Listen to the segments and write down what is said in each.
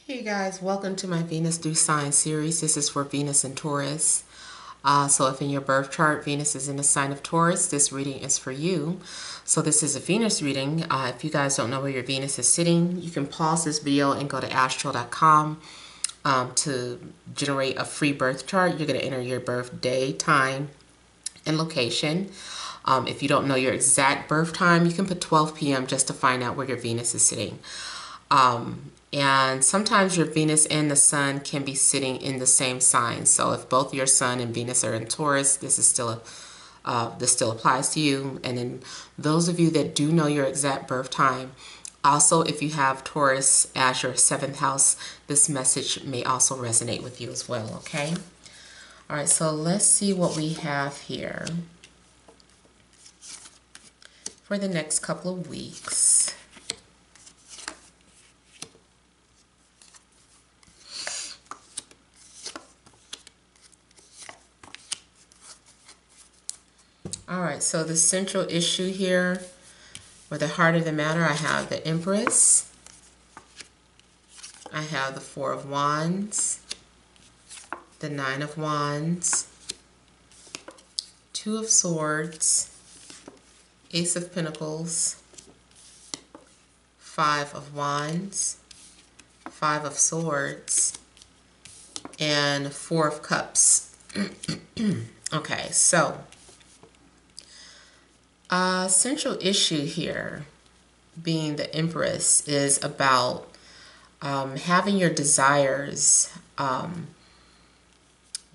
Hey guys, welcome to my Venus through Sign series. This is for Venus and Taurus. So if in your birth chart Venus is in the sign of Taurus, this reading is for you. So this is a Venus reading. If you guys don't know where your Venus is sitting, you can pause this video and go to astro.com to generate a free birth chart. You're going to enter your birthday, time, and location. If you don't know your exact birth time, you can put 12 p.m. just to find out where your Venus is sitting. And sometimes your Venus and the Sun can be sitting in the same sign. So if both your Sun and Venus are in Taurus, this still applies to you. And then those of you that do know your exact birth time, also if you have Taurus as your 7th house, this message may also resonate with you as well, okay? All right, so let's see what we have here for the next couple of weeks. All right, so the central issue here, or the heart of the matter, I have the Empress. I have the Four of Wands, the Nine of Wands, Two of Swords, Ace of Pentacles, Five of Wands, Five of Swords, and Four of Cups. Okay, so central issue here, being the Empress, is about having your desires,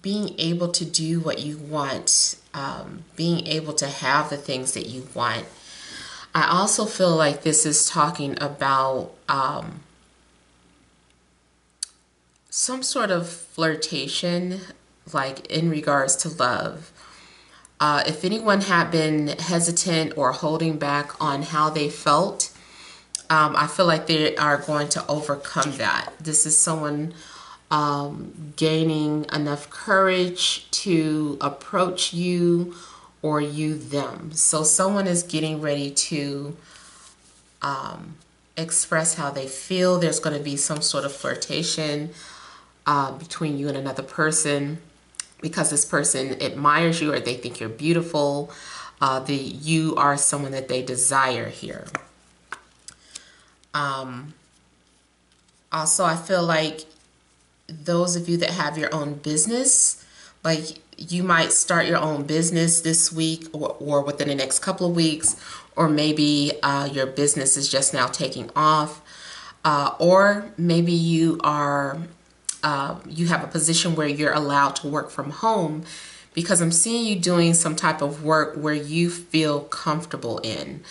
being able to do what you want, being able to have the things that you want. I also feel like this is talking about some sort of flirtation, like in regards to love. If anyone had been hesitant or holding back on how they felt, I feel like they are going to overcome that. This is someone gaining enough courage to approach you or you them. So someone is getting ready to express how they feel. There's going to be some sort of flirtation between you and another person, because this person admires you or they think you're beautiful. You are someone that they desire here. Also, I feel like those of you that have your own business, like you might start your own business this week or within the next couple of weeks, or maybe your business is just now taking off, or maybe you are you have a position where you're allowed to work from home, because I'm seeing you doing some type of work where you feel comfortable in.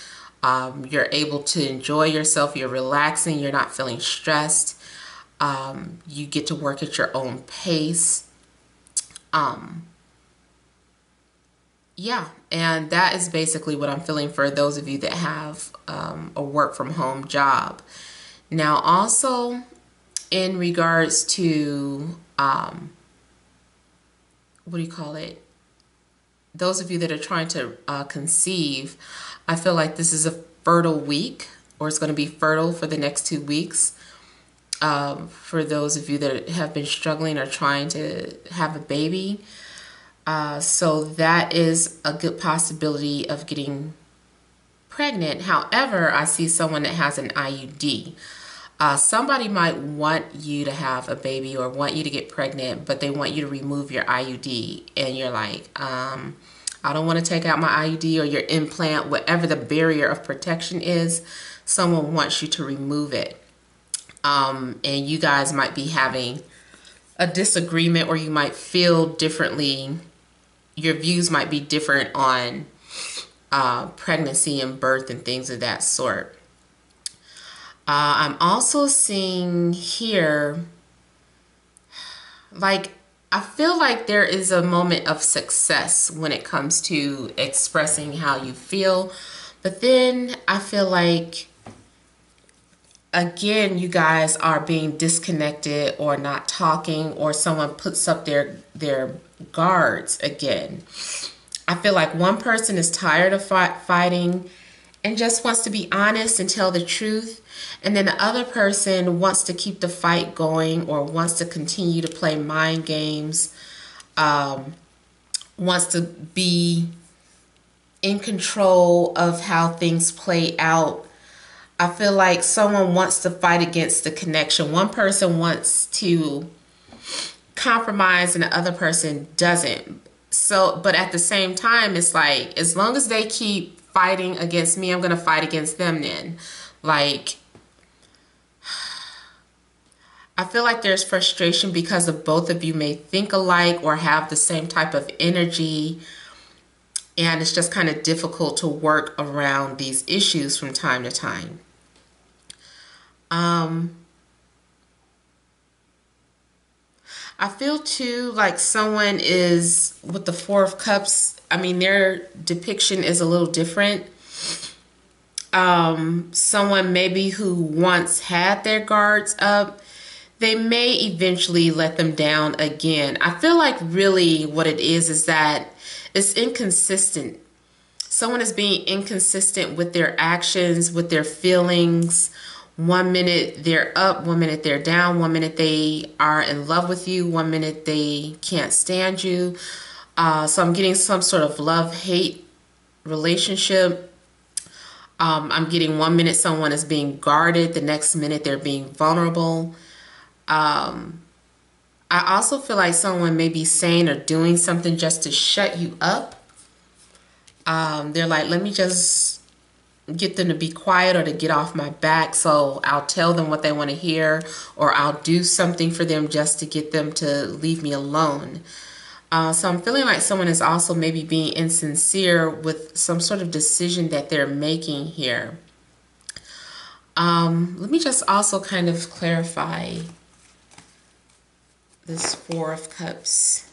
You're able to enjoy yourself, you're relaxing, you're not feeling stressed. You get to work at your own pace. Yeah, and that is basically what I'm feeling for those of you that have a work from home job. Now also, in regards to, what do you call it? Those of you that are trying to conceive, I feel like this is a fertile week, or it's going to be fertile for the next 2 weeks. For those of you that have been struggling or trying to have a baby. So that is a good possibility of getting pregnant. However, I see someone that has an IUD. Somebody might want you to have a baby or want you to get pregnant, but they want you to remove your IUD. And you're like, I don't want to take out my IUD or your implant, whatever the barrier of protection is. Someone wants you to remove it. And you guys might be having a disagreement, or you might feel differently. Your views might be different on pregnancy and birth and things of that sort. I'm also seeing here, like, I feel like there is a moment of success when it comes to expressing how you feel. But then I feel like, again, you guys are being disconnected or not talking, or someone puts up their guards again. I feel like one person is tired of fighting and just wants to be honest and tell the truth. And then the other person wants to keep the fight going or wants to continue to play mind games, wants to be in control of how things play out. I feel like someone wants to fight against the connection. One person wants to compromise and the other person doesn't. So, but at the same time, it's like, as long as they keep fighting against me, I'm going to fight against them then. Like, I feel like there's frustration because of both of you may think alike or have the same type of energy. And it's just kind of difficult to work around these issues from time to time. I feel too like someone is with the Four of Cups. I mean, their depiction is a little different. Someone maybe who once had their guards up, they may eventually let them down again. I feel like really what it is that it's inconsistent. Someone is being inconsistent with their actions, with their feelings. One minute they're up, one minute they're down, one minute they are in love with you, one minute they can't stand you. So I'm getting some sort of love-hate relationship. I'm getting one minute someone is being guarded, the next minute they're being vulnerable. I also feel like someone may be saying or doing something just to shut you up. They're like, let me just get them to be quiet or to get off my back, so I'll tell them what they want to hear, or I'll do something for them just to get them to leave me alone. So I'm feeling like someone is also maybe being insincere with some sort of decision that they're making here. Let me just also kind of clarify this Four of Cups.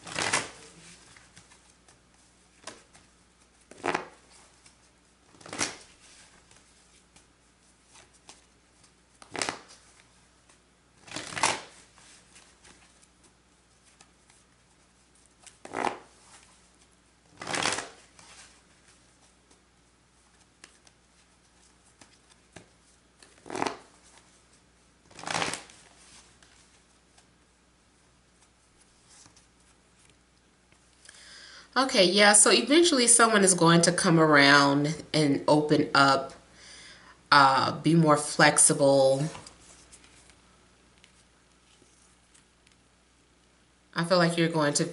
Okay, yeah, so eventually someone is going to come around and open up, be more flexible. I feel like you're going to,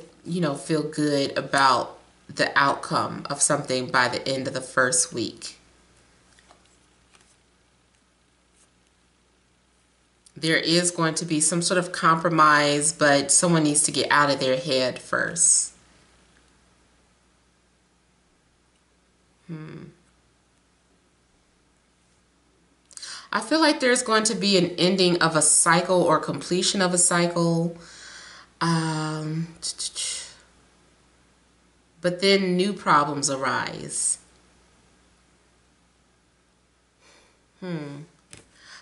feel good about the outcome of something by the end of the first week. There is going to be some sort of compromise, but someone needs to get out of their head first. I feel like there's going to be an ending of a cycle or completion of a cycle. But then new problems arise.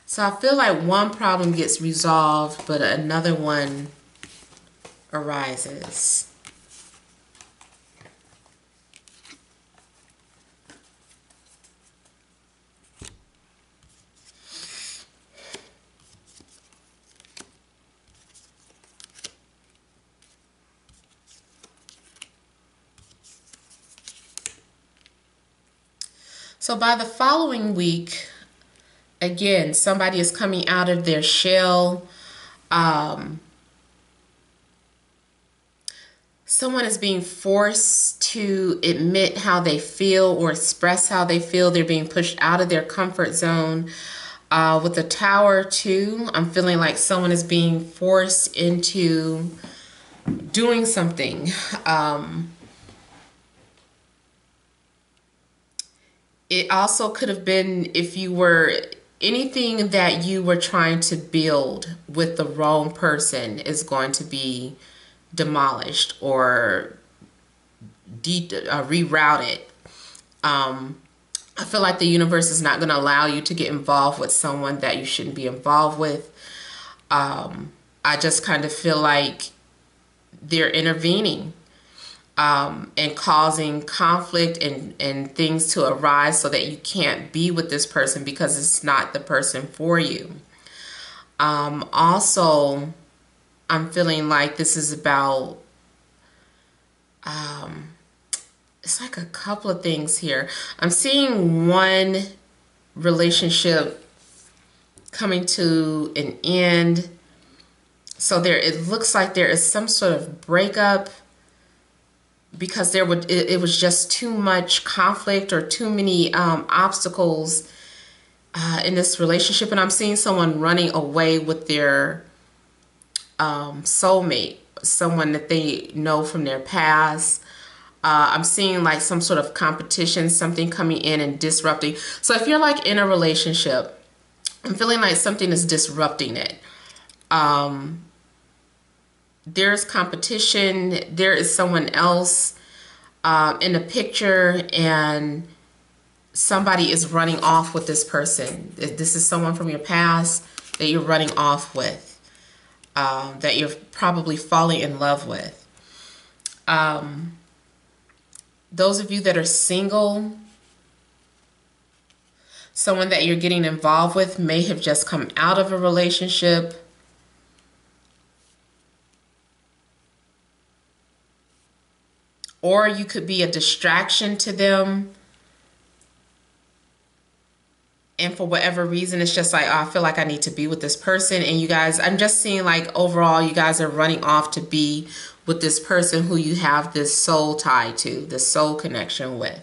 So I feel like one problem gets resolved, but another one arises. So by the following week, again, somebody is coming out of their shell. Someone is being forced to admit how they feel or express how they feel. They're being pushed out of their comfort zone. With the Tower too, I'm feeling like someone is being forced into doing something. It also could have been if you were anything that you were trying to build with the wrong person is going to be demolished or rerouted. I feel like the universe is not going to allow you to get involved with someone that you shouldn't be involved with. I just kind of feel like they're intervening. and causing conflict and things to arise so that you can't be with this person because it's not the person for you. Also, I'm feeling like this is about, it's like a couple of things here. I'm seeing one relationship coming to an end. So it looks like there is some sort of breakup because it was just too much conflict or too many obstacles in this relationship. And I'm seeing someone running away with their soulmate, someone that they know from their past. I'm seeing like some sort of competition, something coming in and disrupting. So if you're like in a relationship, I'm feeling like something is disrupting it. There's competition. There is someone else in the picture, and somebody is running off with this person. This is someone from your past that you're running off with, that you're probably falling in love with. Those of you that are single, someone that you're getting involved with may have just come out of a relationship. Or you could be a distraction to them. And for whatever reason, it's just like, oh, I feel like I need to be with this person. And you guys, I'm just seeing like overall, you guys are running off to be with this person who you have this soul tie to, this soul connection with.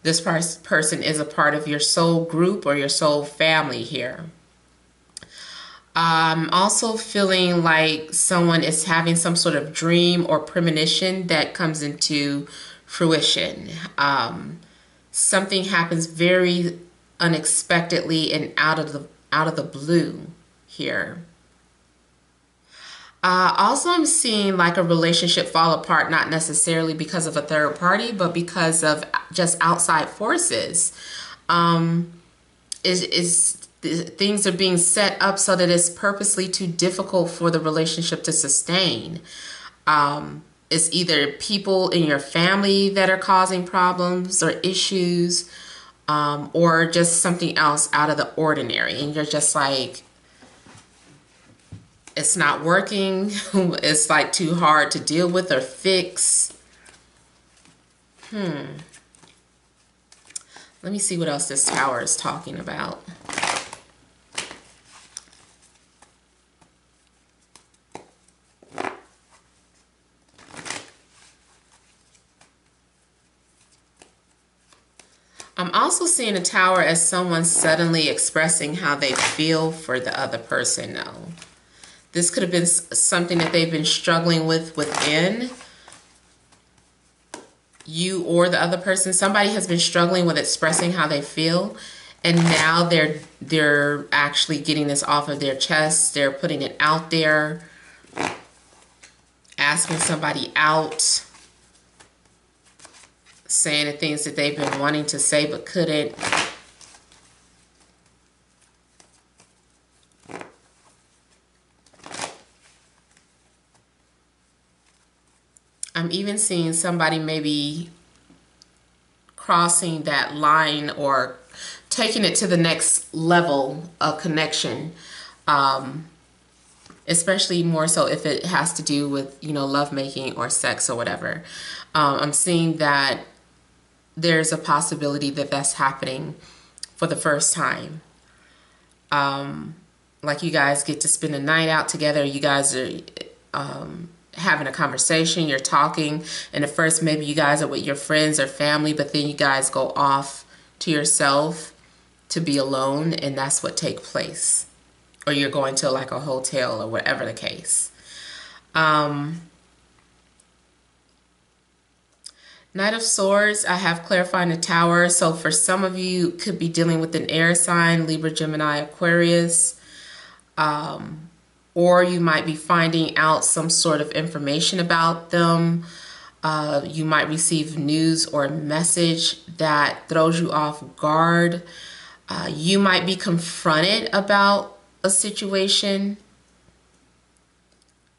This person is a part of your soul group or your soul family here. I'm also feeling like someone is having some sort of dream or premonition that comes into fruition. Something happens very unexpectedly and out of the blue here. Also, I'm seeing like a relationship fall apart, not necessarily because of a third party, but because of just outside forces. Things are being set up so that it's purposely too difficult for the relationship to sustain. It's either people in your family that are causing problems or issues, or just something else out of the ordinary. And you're just like, it's not working. It's like too hard to deal with or fix. Let me see what else this tower is talking about. I'm also seeing a tower as someone suddenly expressing how they feel for the other person now. This could have been something that they've been struggling with within you or the other person. Somebody has been struggling with expressing how they feel, and now they're actually getting this off of their chest. They're putting it out there, asking somebody out, saying the things that they've been wanting to say but couldn't. I'm even seeing somebody maybe crossing that line or taking it to the next level of connection, especially more so if it has to do with, lovemaking or sex or whatever. I'm seeing that there's a possibility that that's happening for the first time. Like you guys get to spend a night out together. You guys are having a conversation, you're talking, and at first maybe you guys are with your friends or family, but then you guys go off to yourself to be alone, and that's what takes place. Or you're going to like a hotel or whatever the case. Knight of Swords, I have clarifying the tower. So for some of you, could be dealing with an air sign, Libra, Gemini, Aquarius. Or you might be finding out some sort of information about them. You might receive news or a message that throws you off guard. You might be confronted about a situation,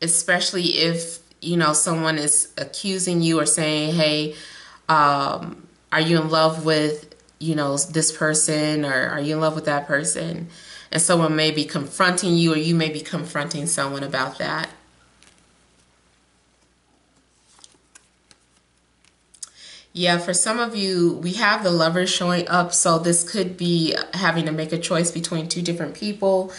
especially if you know, someone is accusing you or saying, hey, are you in love with, you know, this person, or are you in love with that person? And someone may be confronting you, or you may be confronting someone about that. Yeah, for some of you, we have the Lovers showing up, so this could be having to make a choice between two different people.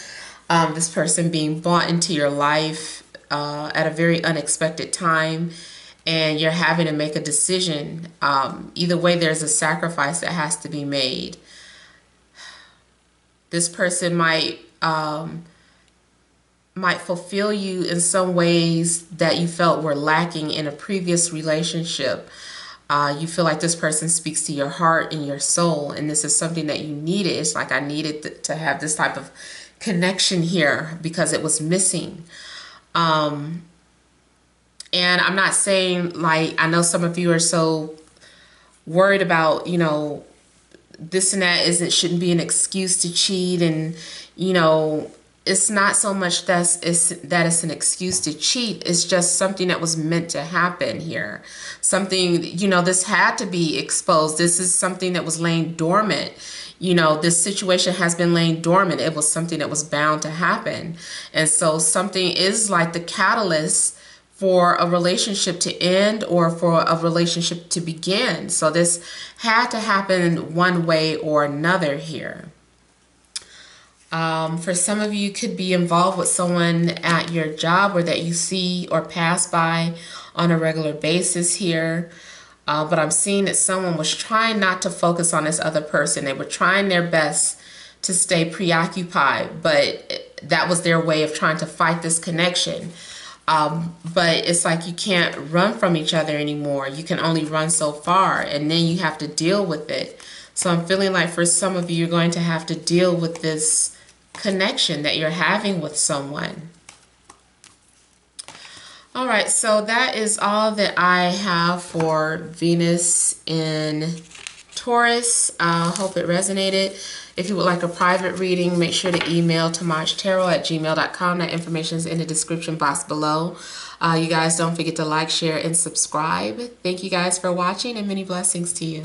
This person being brought into your life at a very unexpected time, and you're having to make a decision. Either way, there's a sacrifice that has to be made. This person might fulfill you in some ways that you felt were lacking in a previous relationship. You feel like this person speaks to your heart and your soul, and this is something that you needed. It's like I needed to have this type of connection here because it was missing. And I'm not saying, like, I know some of you are so worried about, you know, this and that shouldn't be an excuse to cheat, and, you know, it's not so much that it's an excuse to cheat. It's just something that was meant to happen here. Something, you know, this had to be exposed. This is something that was laying dormant. You know, this situation has been laying dormant. It was something that was bound to happen. And so something is like the catalyst for a relationship to end or for a relationship to begin. So this had to happen one way or another here. For some of you, could be involved with someone at your job or that you see or pass by on a regular basis here. But I'm seeing that someone was trying not to focus on this other person. They were trying their best to stay preoccupied, but that was their way of trying to fight this connection. But it's like you can't run from each other anymore. You can only run so far, and then you have to deal with it. So I'm feeling like for some of you, you're going to have to deal with this connection that you're having with someone. All right, so that is all that I have for Venus in Taurus. I hope it resonated. If you would like a private reading, make sure to email TemajTarot@gmail.com. That information is in the description box below. You guys don't forget to like, share, and subscribe. Thank you guys for watching, and many blessings to you.